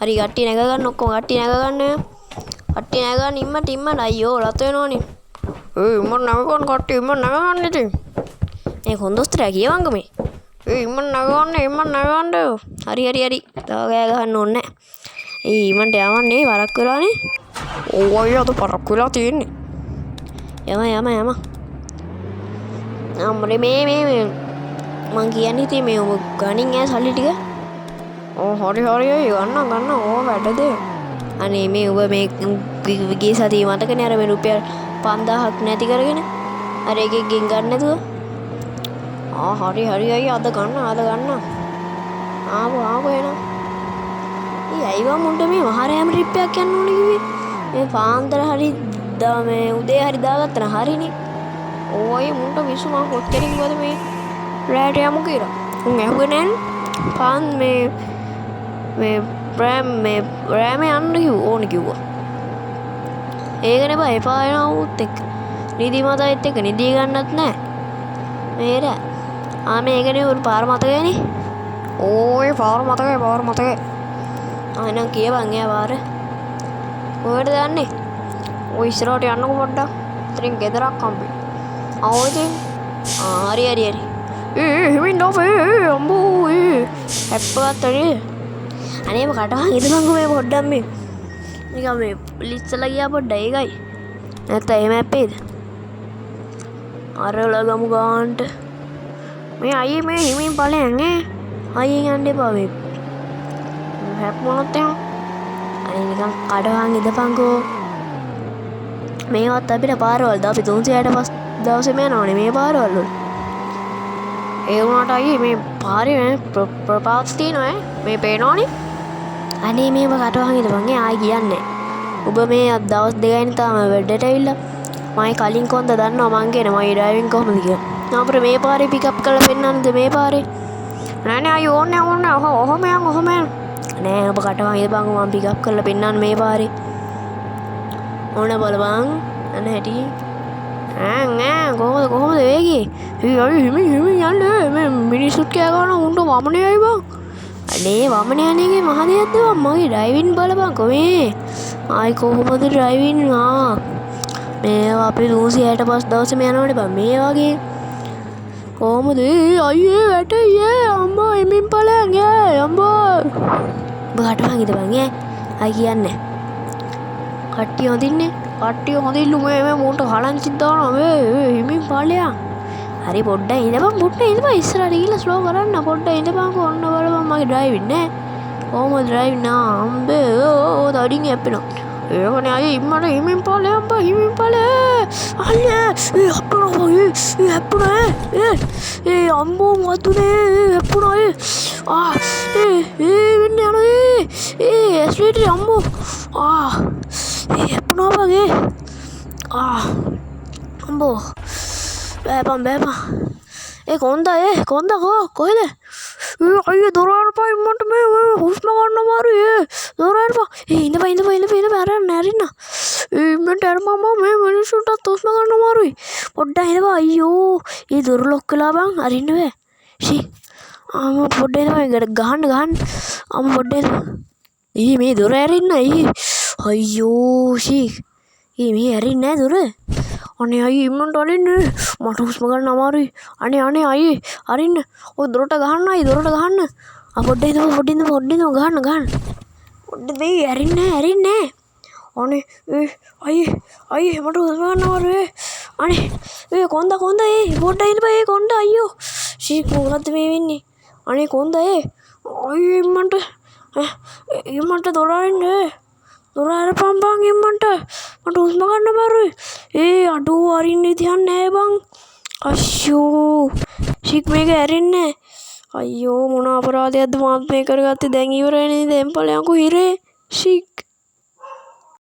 හරි කට්ටිය නැග ගන්න ඔක්කොම කට්ටිය නැග ගන්න. කට්ටිය නැග ගන්න ඉම්මට අයියෝ රත් වෙනවනේ. ඉම්මට නැග ගන්න කට්ටිය ඉම්මට නැග ගන්න ඉතින්. මේ කොන්දොස්තරයා කියවංග මේ. ඉම්මට නැග ගන්න. හරි. තව ගෑ ගහන්න ඕනේ නැහැ. ඉම්මට යවන්නේ වරක් වෙලානේ. ඕ අයියා අද පරක් වෙලා තියෙන්නේ. යම. අම්මේ මේ මං කියන්නේ ඉතින් මේ ඔබ ගණින් ඈ සල්ලි ටික. හරි ගන්න ඕ වැඩද. අනේ මේ ඔබ මේ ගිය සතිය මතකනේ අර මේ රුපියල් 5000ක් නැති කරගෙන අර එකෙන් ගන්න නැතුව. හරි අයියා අද ගන්න. ආපු එන. ඇයිවා මුන්ට මේ මහරෑම ට්‍රිප් එකක් යන්න ඕනේ කිව්වේ. මේ පාන්දර හරි මේ උදේ හරි දාගත්තා නම් හරිනේ. ඕයි මුන්ට විසු මං කොච්චර කිව්වද මේ රෑට යමු කියලා. උන් ඇහුවේ නෑනේ. පාන් මේ රෑම යන්න ඕනේ කිව්වා. ඒකනේ බා එපා වෙනවා උත් එක්ක. නිදි මතයත් එක්ක නිදි ගන්නත් නෑ. මේ රෑ. මේකනේ උන් පාර මතකයිනේ. ඕයි පාර මතකයි. එහෙනම් කියවන් එයා පාර. කොහෙද යන්නේ? ඔය ඉස්සරහට යන්නකො පොඩ්ඩක්. ඉතින් ගෙදරක් හම්බෙයි. ඉතින් හරි. හිමින් නෝ අම්බෝ හැප්පගත්තනේ. අනේම කටහන් ඉදපන්කො මේ පොඩ්ඩක් මේ. නිකන් මේ ලිස්සලා ගියා පොඩ්ඩක් ඒකයි. නැත්නම් එහෙම හැප්පෙයිද? අරලා ගමු ගාන්ට. මේ අයියේ මේ හිමින් ඵලයන් අයියෙන් යන්න එපා මේ. හැප්පුණොත් එහෙම. අනේ නිකන් කටහන් ඉදපන්කෝ. මේවත් අපිට පාරවල් ද අපි 365 දවසෙම යනවනේ මේ පාරවල් වල. ඒ වුණාට අයියේ මේ පාරේ ප්‍රපාත් තියෙනවා මේ පේනවනේ. අනේ මේව කටවහන් ඉදපන් ආයි කියන්නේ. ඔබ මේ දවස් දෙකයින් තාම වැඩට ඇවිල්ලා. මම කලින් කොන්ද දන්නවා මං කියන මගේ ඩ්‍රයිවිං කොහොමද කියලා. අපිට මේ පාරේ පිකප් කරලා පෙන්නන්නද මේ පාරේ? නෑ අයියෝ ඕනේ ඔහොම යන්. නෑ ඔබ කටවහන් ඉදපන් මම පිකප් කරලා පෙන්නන්න මේ පාරේ. ඕන බලපන් අන්න හැටි. කොහොමද වේගි? හිමින් යන්නේ මේ මිනිස්සුත් කෑ ගන්න උන්ට වමනේ ආයි බං. අනේ වමනේ යන්නේගේ මහ දෙයක්ද බං මගේ ඩ්‍රයිවිං බලපන්කෝ මේ. ආයි කොහොමද ඩ්‍රයිවිං මේ අපි 365 දවසෙම යනවනේ බං මේ වගේ. කොහොමද අයියේ වැටේ අම්මා එමින් ඵලයන් අම්මා. ඔබ කටවහන් ඉදපන් ආයි කියන්නේ. කට්ටිය හොඳින්ලු මේ මුන්ට කලංචිත් දානවා මේ හිමින් ඵලයන්. හරි පොඩ්ඩක් ඉඳපන් ඉස්සරහට ගිහලා ස්ලෝ කරන්න පොඩ්ඩක් ඉඳපන්කෝ ඔන්න බලපන් මගේ ඩ්‍රයිවිං නෑ. කොහොමද ඩ්‍රයිවිං අම්බේ තඩින් හැප්පෙනවා. ඒකනේ අය ඉම්මට හිමින් ඵලයන් අල්ලේ හැප්පුණා අම්බෝ මතුනේ හැප්පුණා වෙන්න යනවා ඇස්ලීට අම්බෝ හැප්පුණා වගේ අම්බෝ බෑපන් කොන්ද කොහෙද අයියේ දොර අරපන් ඉම්මට මේ හුස්ම ගන්න අමාරුයි දොර අරපන් ඉඳපන් අරින්න ඉම්මට අරපන් මේ මිනිස්සුන්ට හුස්ම ගන්න අමාරුයි පොඩ්ඩක් ඉඳපන් අයියෝ ඒ දොර ලොක් කළා බං අරින්න බෑ පොඩ්ඩක් ඉඳපන් ගහන්න පොඩ්ඩක් මේ දොර ඇරින්න අයියෝ මේ ඇරින්නේ නෑ දොර අනේ අයියේ ඉම්මන්ට අරින්නේ මට හුස්ම ගන්න අමාරුයි අනේ අයියේ අරින්න ඔය දොරට ගහන්න පොඩ්ඩක් ගහන්න පොඩ්ඩක් දෙයි ඇරින්නේ අනේ අයියේ මට හුස්ම ගන්න අමාරුයි අනේ කොන්ද පොඩ්ඩක් ඉඳපන් කොන්ද අයියෝ මොකද්ද මේ වෙන්නේ අනේ කොන්ද අයියේ ඉම්මන්ට දොර අරින්නේ දොර අරපන් බං ඉම්මන්ට මට හුස්ම ගන්න අමාරුයි අඩෝ අරින්න විදියක් නෑ බං අශ්ෂෝ මේක ඇරෙන්නේ අයියෝ මොන අපරාධයක්ද මාත් මේ කරගත්තේ දැන් ඉවරයි නේද එම්පලයන්කෝ හිරේ